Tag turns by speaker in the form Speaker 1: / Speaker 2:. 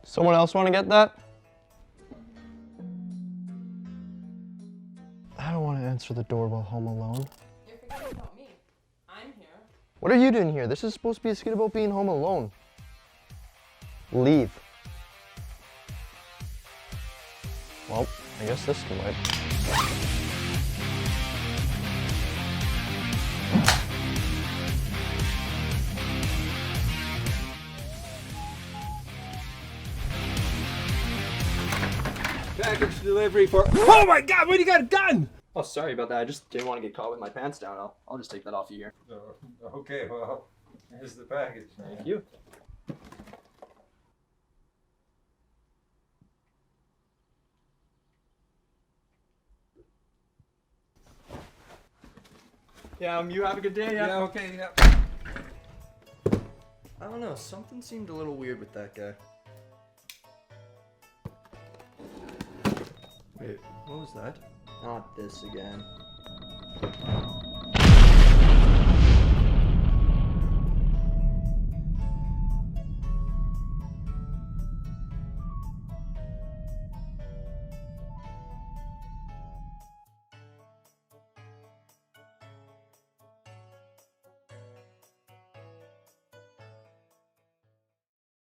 Speaker 1: Someone else want to get that? I don't want to answer the doorbell home alone.
Speaker 2: You're forgetting about me. I'm here.
Speaker 1: What are you doing here? This is supposed to be a skit about being home alone. Leave. Well, I guess this can wait.
Speaker 3: Package delivery for. Oh my God! What do you got a gun?
Speaker 1: Oh, sorry about that. I just didn't want to get caught with my pants down. I'll just take that off of here.
Speaker 3: Okay, well, here's the package.
Speaker 1: Thank you. Yeah, you have a good day.
Speaker 3: Yeah, okay, yeah.
Speaker 1: I don't know. Something seemed a little weird with that guy. Wait, what was that? Not this again.